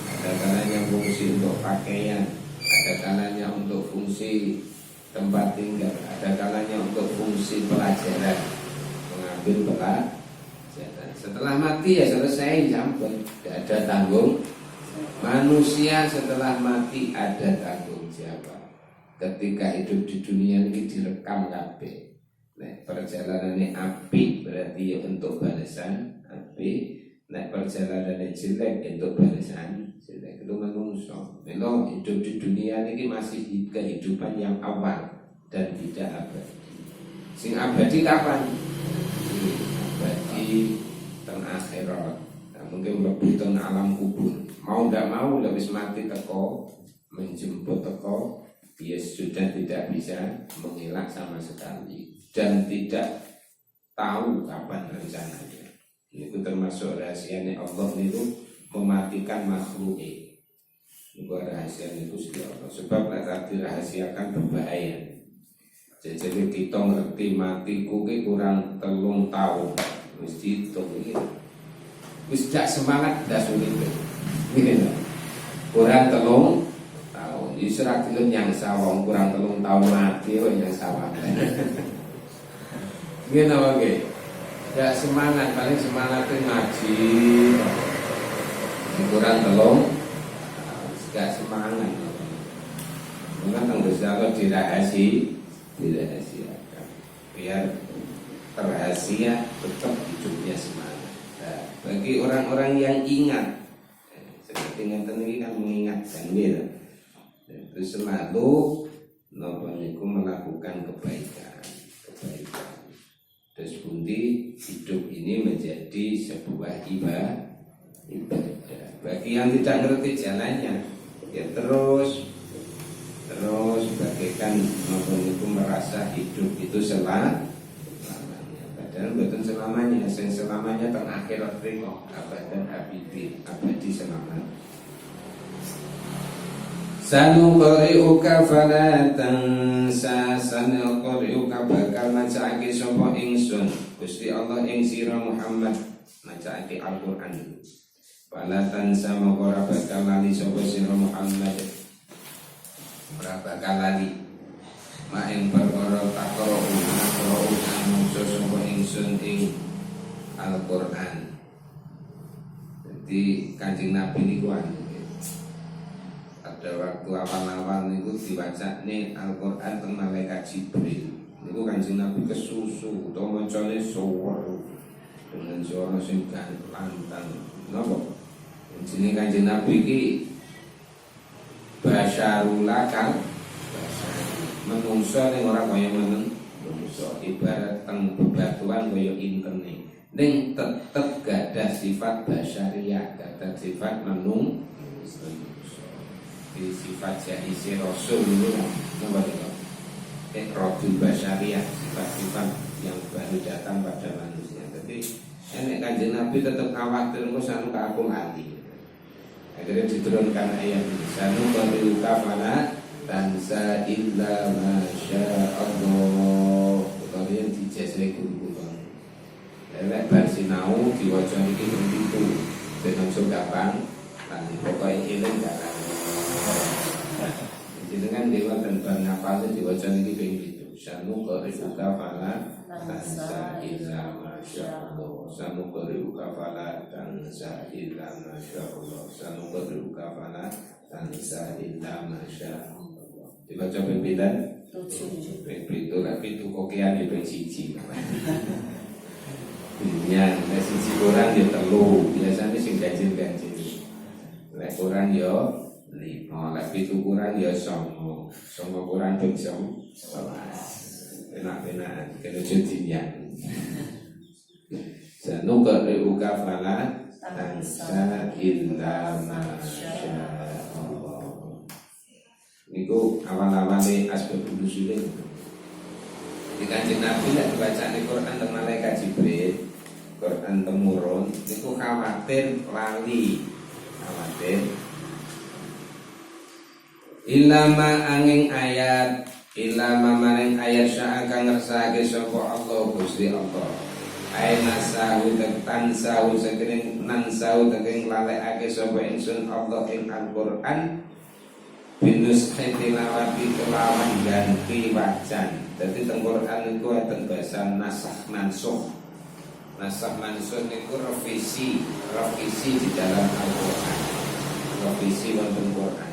ada kalanya fungsi untuk pakaian, ada kalanya untuk fungsi tempat tinggal, ada kalanya untuk fungsi pelajaran, mengambil pelajaran. Setelah mati ya selesai, sampun, tidak ada tanggung. Manusia setelah mati ada tanggung jawab. Ketika hidup di dunia ini direkam kabeh. Nek perjalanane apik berarti ya untuk balasan apik. Nek perjalanane jelek untuk balasan jelek. Itu menungso. Melo hidup di dunia ini masih kehidupan yang awal dan tidak abadi. Sing abadi kapan? Abadi teng akhirat. Nah, mungkin lebih teng alam kubur. Mau tidak mau lebih mati teko, menjemput teko, dia sudah tidak bisa mengelak sama sekali dan tidak tahu kapan rencananya. Itu termasuk rahasianya Allah itu mematikan makhluk. Itu rahasia itu sudah Allah. Sebab tadi dirahasiakan berbahaya. Jadi kita ngerti matiku kurang 3 tahun, mesti hitung ini. Wis gak semangat dah sulit. Kurang 3 tahun. Isra gelem yang sawang kurang 3 tahun mati kok yang sawang. Ngene wae. Gak semangat, paling semangat ngaji. Kurang 3 gak semangat. Mungkin tanggung jawab dirahasiakan biar terrahasia tetap hidupnya semangat. Nah, bagi orang-orang yang ingat seperti ngeten iki kan mengingatkan gitu. Itu selalu nopo melakukan kebaikan. Terus pundi hidup ini menjadi sebuah ibadah. Bagi yang tidak ngerti jalannya, ya terus bagaikan nopo merasa hidup itu selamanya. Padahal bukan selamanya, selamanya teng akhirat rimo abadan abadi selamanya. Sanuqri'uka fala tansa, sanuqri'uka bakal macaake sapa ingsun Gusti Allah ing sira Muhammad macaake Al-Qur'an. Fala tansa moko ora bakal lali sapa sira Muhammad. Ora bakal lali ma ing perkara takro maca sapa ingsun ing Al-Qur'an. Jadi Kanjeng Nabi niku ada waktu awal-awal niku diwaca nih Al-Qur'an teng malaikat Jibril. Niku Kanjeng Nabi kesusu utawa macane suwer dengan suara sing lantang. Napa? Jenenge Kanjeng Nabi iki basyarul lakal, menungso ning ora kaya menungso, ibarat teng bebatuan kaya intene. Ning tetep gak ada sifat basyariah, gak ada sifat menungso. Sifat jahisi rasul itu nomor 2 Rodul basyariah, sifat-sifat yang baru datang pada manusia. Jadi Kanjeng Nabi tetap khawatir kok sanu ka aku lali. Akhirnya diturunkan ayat ini. Sanu qaliluka fala tansa illa masya Allah. Utawa dijese guru kula. Lek bar sinau diwaca iki ping 7. Ben langsung gampang lan pokoke eling gak kan. Jenengan dewa tentang ngapal diwaca iki ping 7. Sanu qari'uka fala tansa illa masya Allah. Sanu qari'uka fala tansa illa masya Allah. Sanu qari'uka fala tansa illa masya Allah. Dibaca ping 7. Ping 7 lah pitu kokean ya ping 1. Iya, nek siji kurang ya 3. Biasane sing ganjil-ganjil. Lek kurang ya 5, lek 7 kurang ya 9. 9 kurang ping 11. Enak-enak kena jadinya. Sanu qari'uka fala tansa illa masya Allah. Niku awal-awale asbabun nuzul. Di Kanjeng Nabi lek bacane Quran teng malaikat Jibril, Quran temurun niku khawatir lali. Khawatir ilama angin ayat, ilama maring ayat syaa kang ngersake sapa Allah Gusti Allah. Aina sahu tekan sahu sekring nan sahu teking lalekake sapa ingsun Allah ing Al-Qur'an binus tilawati kelawan ganti wajan. Dadi teng Qur'an niku enten basa nasakh mansukh. Nasakh mansukh niku revisi di dalam Al-Qur'an. Revisi wonten Qur'an.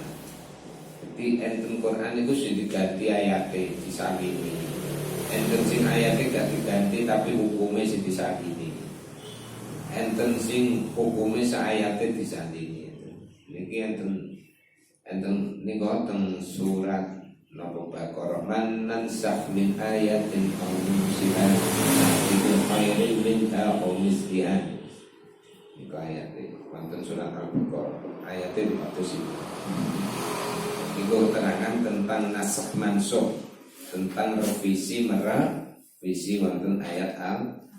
Di enten Quran itu sing diganti ayate disalini. Enten sing ayate gak diganti tapi hukumnya sing disalini. Enten sing hukumnya saayate disalini. Niki enten niku teng surat napa Baqarah man nansakh min ayatin aw nunsiha itu khairin minha aw misliha. Niku ayate wonten surat Al-Baqarah ayate 400. Itu keterangan tentang nasakh mansukh, tentang revisi merevisi wonten ayat al.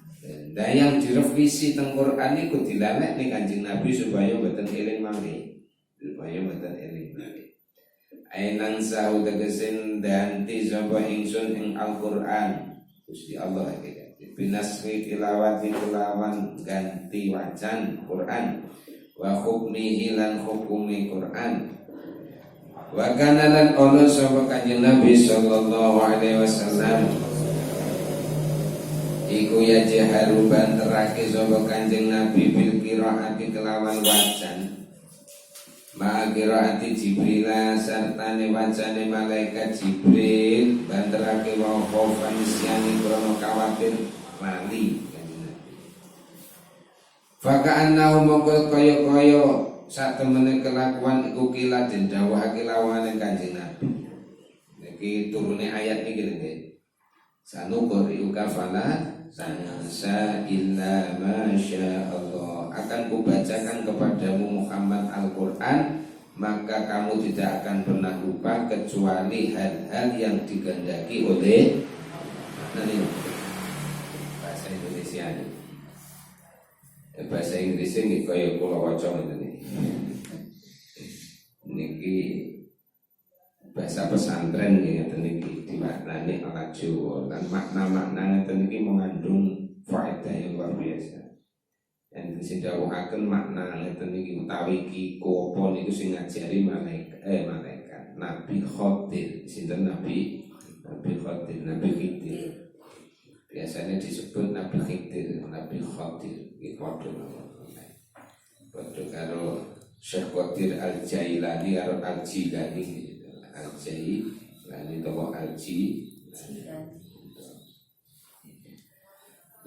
Dan yang direvisi teng Quran niku dilalek ning Kanjeng Nabi supaya mboten eling malih, supaya mboten eling malih. Ainan sahu tegesen danti sapa ingsun ing Al-Qur'an. Gusti Allah iki binasri tilawati kelawan ganti wajan Quran wa hukmihi lan hukumi Quran. Wa kana lan ono sapa Kanjeng Nabi sallallahu alaihi wasallam iku ya jaharu banterake sapa Kanjeng Nabi bil qiraati kelawan wajan ma qiraati Jibril sartane wacane malaikat Jibril banterake wa khofan siani krono kawatir lali Kanjeng Nabi. Faka'annahu mongko kaya-kaya sak temene kelakuan iku kila den dawuhake lawane Kanjeng Nabi. Niki turune ayat niki nggih. Sanuqri'uka fala tansa illa masya Allah. Akan kubacakan kepadamu Muhammad Al-Qur'an, maka kamu tidak akan pernah lupa kecuali hal-hal yang digandaki oleh bahasa Indonesia ini. Bahasa Inggrisnya nggih kaya kula waca ngene. Niki bahasa pesantren nggih ngeten niki dimaknani ala Jawa lan makna-makna ngeten niki mengandung faedah yang luar biasa. Enten sing dawuhaken makna ngeten niki utawi kiko apa niku sing ngajari malaikat Nabi Khadir. Sinten Nabi Khadir, Nabi Khidir. Biasanya disebut Nabi Khidir, Nabi Khadir. Iki padha karo Syekh Qadir Al-Jailani karo Al-Jilani. Al-Jailani atau Al-Jilani.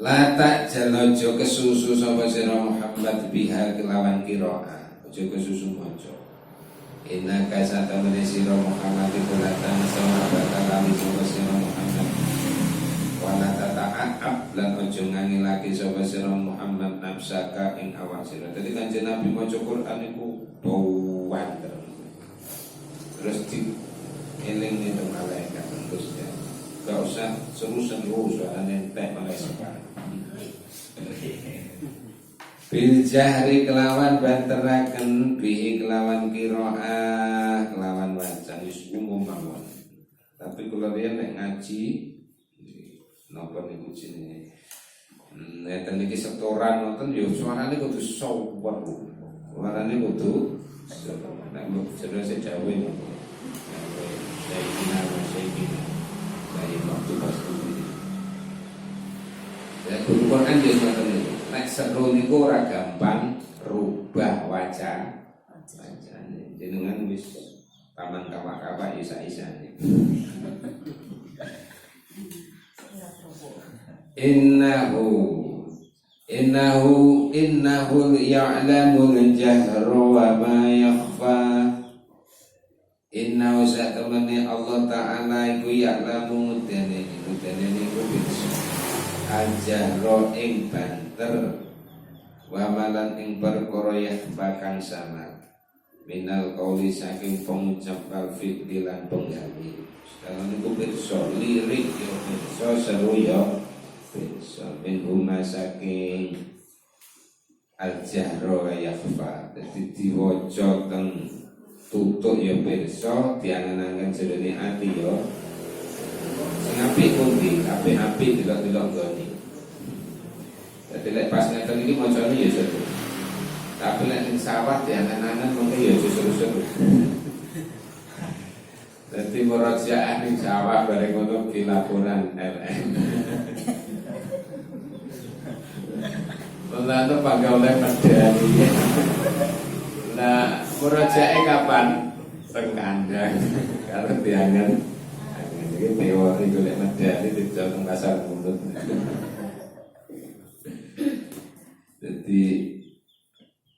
La ta'jalojo kesusu sapa sira Muhammad biha kelawan qiraah. Aja kesusu maca. Innaka satamene sira Muhammad kulatan sama bakal kami sapa sira Muhammad. Wala tata'ab lan ojo ngangilake sapa sira Muhammad nafsaka ing awak sira. Dadi Kanjeng Nabi maca Quran iku bawan terus di eling itu malaikat terus ya. Gak usah seru-seru suaranya entek malaikat. Bil jahri kelawan banteraken bihi kelawan qiraah kelawan wacan wis umum mawon. Tapi kula riyen nek ngaji napa niku jenenge neten iki setoran ngoten ya suarane kudu sower. Suarane kudu nek jero sedawe napa. Saya kira saya waktu pasti. Ya guru Quran dia ngoten niku. Nek seru niku ora gampang rubah wajah. Wajane jenengan wis taman kawak-kawak isa-isane. Innahu ya'lamul jahra wa ma yakhfa. Innahu satamani Allah Ta'ala iku ya'lamu mudane iku bisa al-jahra ing banter wa malan ing perkara yakhfa kang samar minal qauli saking pengucap wal fi'li lan penggawe. Sekarang niku pirsa lirik yo pirsa seru yo pirsa min huma saking al-jahra wa yakhfa. Dadi diwaca teng tutuk ya pirsa diangen-angen jerone ati ya. Sing apik kuwi, apik-apik delok-delok nggone. Dadi lek pas ngeten iki macane ya seru. Tapi lek ning sawah diangen-angen mengko ya seru-seru. Dadi murajaah ning sawah bareng ngono ki laporan LM. Lalu panggal oleh medali. Nah, murajae kapan? Teng kandang. Kalau diangen iki teori golek medali dijal teng pasar mulut. Jadi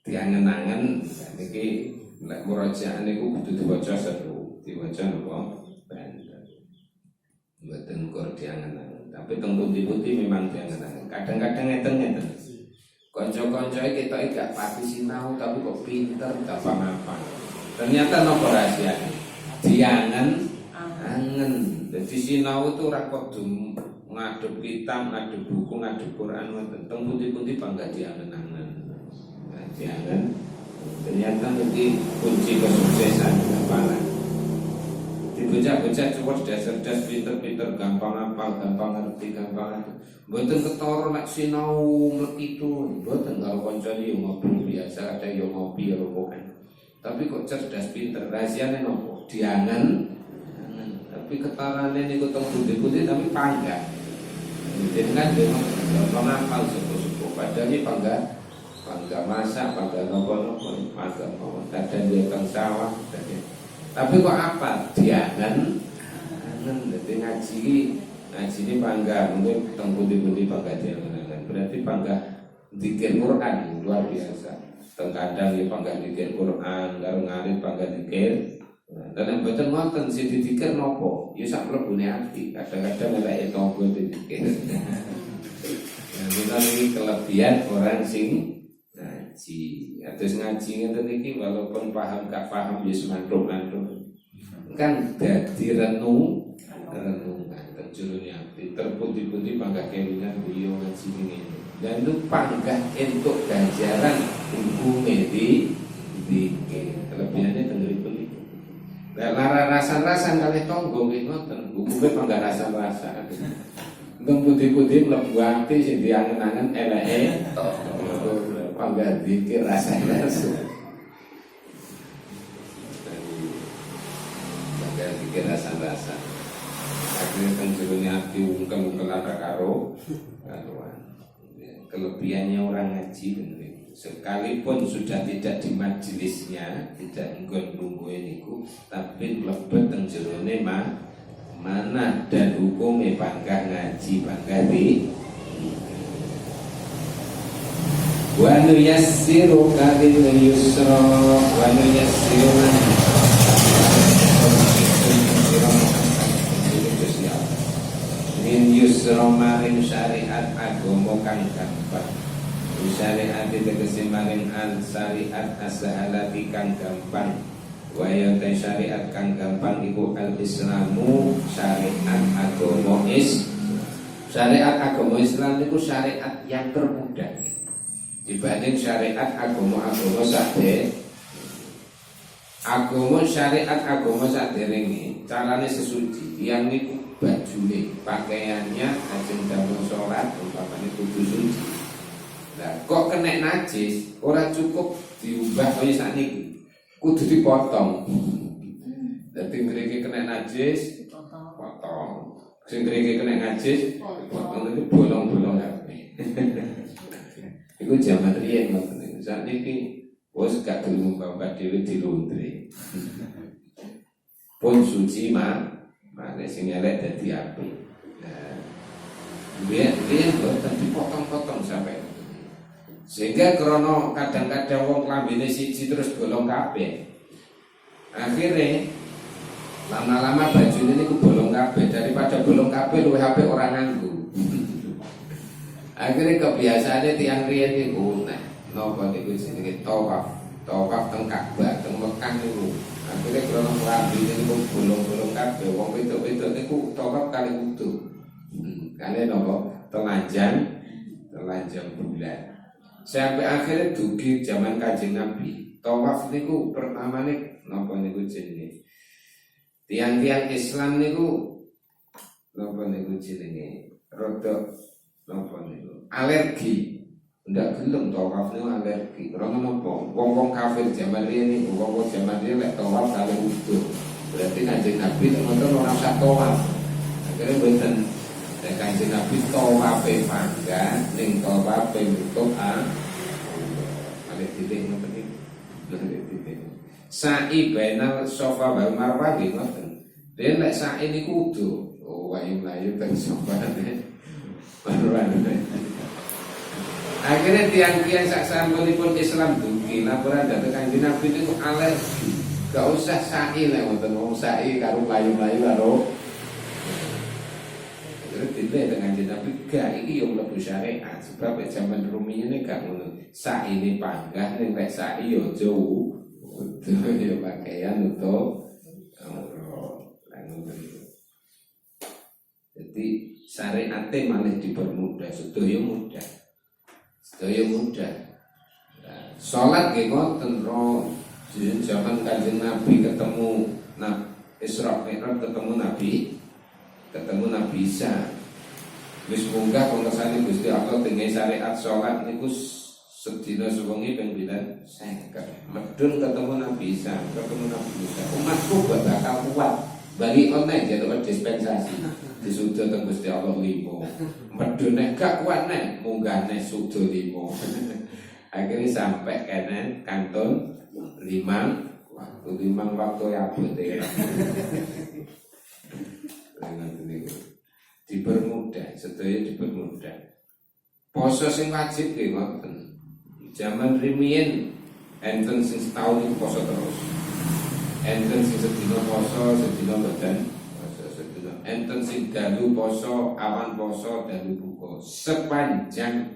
diangen-angen niki nek murajaah niku kudu diwaca seru, diwaca napa? Banter. Mboten kok diangen-angen, tapi teng pundi-pundi memang diangen-angen. Kadang-kadang ngeten-ngeten. Konco-koncoe kita gak pati sinau tapi kok pinter gampang apa. Ternyata nopo rahasiane? Diangen-angen. Jadi sinau itu ora kudu ngadep kitab, ngadep buku, ngadep Quran ngoten. Teng pundi-pundi bangga diangen-angen. Nah, diangen. Ternyata iki kunci kesuksesan apa. Bocah-bocah cuwet cerdas, pinter-pinter, gampang hafal, gampang ngerti, gampang ngerti. Mboten ketara nek sinau mlekitu, mboten karo kancane yo ngobrol biasa, ada yo ngopi yo rokokan. Tapi kok cerdas pinter, rahasiane nopo? Diangen. Tapi ketarane niku teng pundi-pundi tapi pangga. Dengan gampang hafal suku-suku. Padahal iki pangga masak, pangga nopo-nopo, pangga mawon. Kadang dia teng sawah, tapi kok apa? Diangen, jadi ngaji ini bangga, mungkin teng pundi-pundi bangga diangen. Berarti bangga zikir Quran luar biasa. Teng kadang ya bangga zikir Quran, karo ngarit bangga zikir. Dan yang betul ngoten sing dizikir nopo? Ya sak mlebune ati. Kadang-kadang eleke tonggo dizikir. Nah, ini kelebihan orang sing ngaji. Terus ngaji ngeten iki walaupun paham gak paham ya semantuk-mantuk. Kan dadi renungan terjurune ati. Terpundi-pundi bangga kelingan beliau ngaji ngene. Dan itu panggah entuk ganjaran hukume di dikir. Kelebihannya tenggeri pundi. Lah lara rasan-rasan kalih tonggo nggih ngoten. Hukume panggah rasan-rasan. Teng pundi-pundi mlebu ati sing diangen-angen eleke. Panggah dikir rasanya panggah dikir rasa-rasa akhirnya penjurunnya hati ungkel-ungkel ada karo kelebihannya orang ngaji sekalipun sudah tidak di majelisnya tidak nggon-nggon niku tapi mlebet teng jerone mana dan hukumnya panggah ngaji panggah di wa nuyassiruka lil yusra wa nuyassiruka min yusra maring syariat agama kang gampang. Syariat tegese maring al syariat as-sahalati kang gampang. Wa ya syariat kang gampang iku al-islamu syariat agama syariat agama Islam itu syariat yang termudah dibanding syariat agama-agama agama syariat agama saderenge carane sesuci yang niku bajune pakaiannya ajeng damel salat umpamane kudu suci. Lah kok kena najis ora cukup diubah kaya sakniki kudu dipotong. Dadi ngriki kena najis potong, sing ngriki kena najis potong iki bolong-bolong kabeh. Iku jaman riyen ngoten. Sakniki wis gak gelem mbak dhewe dilundri. Pun suci mane sing elek dadi apik. Nah, biyen boten dipotong-potong sampai. Sehingga krono kadang-kadang wong lambene siji terus bolong kabeh. Akhirnya lama-lama bajune niku bolong kabeh daripada bolong kabeh luwih apik ora nganggo. Akhirnya kebiasaane tiyang riyen niku napa niku jenenge tawaf teng Ka'bah teng Mekah niku. Akhire krono lambi niku bolong-bolong kabeh wong wedok-wedok niku tawaf kali wudu. Kali napa telanjang bulan. Sampai akhirnya dugi zaman Kanjeng Nabi. Tawaf niku pertamane napa niku jenenge? Tiang-tiang Islam niku napa niku jenenge? Rada napa niku? Alergi. Ndak gelem tawaf niku alergi. Karena napa? Wong-wong kafir zaman riyen niku, wong zaman riyen lek tawaf kali wudu. Berarti Kanjeng Nabi teman-teman ora usah tawaf. Akhirnya mboten Kanjeng Nabi tawafe pangga ning tawafe nutup titik ngoten iki. Sa'i bainal Safa wal Marwah nggih ngoten. Dene lek sa'i niku kudu wae mlayu teng Safa Marwah. Akhirnya tiang-tiang sak sampunipun Islam dugi laporan dhateng Kanjeng Nabi niku alergi. Gak usah sa'i lek wonten wong sa'i karo mlayu-mlayu karo tidak dengan Nabi gak iki yo mlebu syariat sebab zaman Rumi ini gak ngono. Sa'i ini panggah ning lek sa'i yo jauh. Yo pakaian untuk jadi syariate malah dipermudah sedaya mudah. Salat nggih ngoten ro zaman Kanjeng Nabi ketemu Isra Mi'raj ketemu Nabi Isa. Wis munggah pengersane Gusti Allah dengan syariat salat niku sedina sewengi ping 50. Medun ketemu Nabi Isa, umatku bakal kuat. Bari oneh jaluk dispensasi. Disuda teng Gusti Allah 5. Medun nek gak kuat nek munggah nek suda 5. Akhirnya sampai kene kantun 5 waktu abot ya. Dipermudah, sedaya dipermudah. Poso sing wajib nggih ngoten. Zaman riyen enten sing setahun iku poso terus. Enten sing sedina poso, sedina mboten poso sedina. Enten sing dalu poso, awan poso, dalu buka sepanjang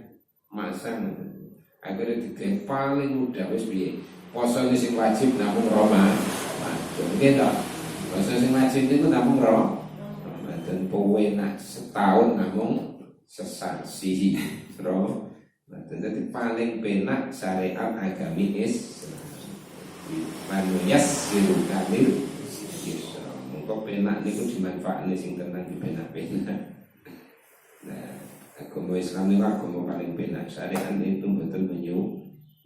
masa. Akhirnya digawe paling mudah wis piye? Poso sing wajib namung Ramadan. Nggih to. Poso sing wajib niku namung Ramadan. Dan pewenak setahun namun sesasi roh. Jadi paling penak syariat agami Islam. Manuyas siru kamil Islam. Mengko penak niku dimanfaatne sing tenan dipenak-penak. Nah, agama Islam niku agama paling penak. Syariat itu betul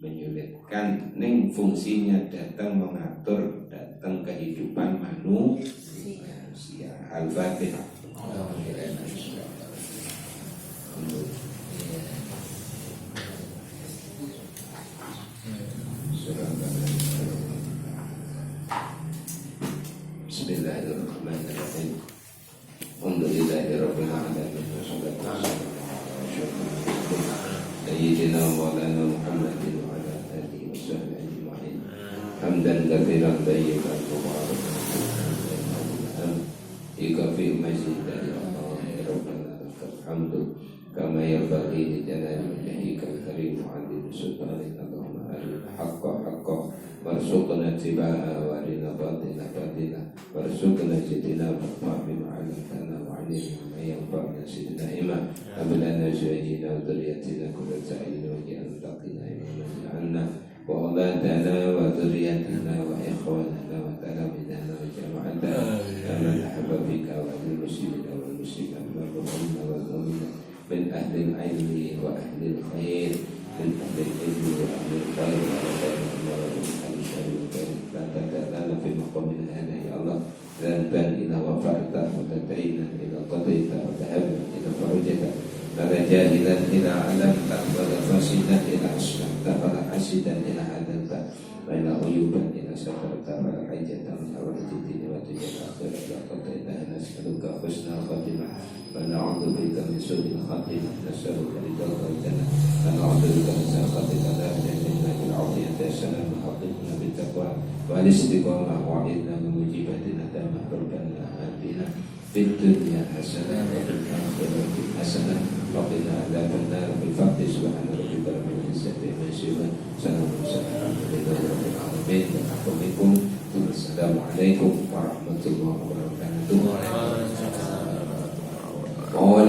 menyulitkan ning fungsinya datang mengatur datang kehidupan manusia. Al-Fatihah. Bismillahirrahmanirrahim. Alhamdulillahirabbil alamin. Sayyidina Maulana Muhammadin wa ala alihi wa sahbihi ajma'in. Hamdan katsiran thayyiban mubarakan. Ikafi masjid dari Allah ya Rabbana lakal hamdu kama yanbaghi li jalali wajhika al-karim wa 'azimi sultanika Allahumma arina haqqa warzuqna ittiba'a wa arina batila warzuqna ijtinaba bima 'allamtana wa 'allimna ma yanfa'una sidna iman ablana zayyina wa dhurriyyatina qurrata a'yun waj'alna laqina imama ja'alna wa أولادنا وذريتنا وإخواننا وتلاميذنا وجماعتنا ومن أحب فيك والمسلمين والمسلمات والمؤمنين والمؤمنات من أهل العلم وأهل الخير من أهل العلم وأهل الخير وأهل الله وأهل الشر والخير لا تدع لنا في مقامنا هذا يا الله ذنبا إذا غفرته وتدعينا إذا قضيته وذهبنا إذا فرجته ولا جاهلا إذا علمته ولا فاسدا إذا أصلحته ولا حسدا إذا عدلته ولا عيوبا إذا سترته ولا حجة من حوائج الدين والدنيا الآخرة لا قضيتها نسألك حسن الخاتمة ونعوذ بك من سوء الخاتمة نسألك رضاك والجنة ونعوذ بك من سخطك لا تهلكنا بالعافية السلام وحققنا بالتقوى والاستقامة وعدنا من مجيبتنا تامة ربنا آتنا في الدنيا حسنة وفي الآخرة حسنة وقنا عذاب النار بالفضل سبحان ربك رب العزة عما يصفون سلام الحمد لله رب العالمين والسلام عليكم ورحمة الله وبركاته.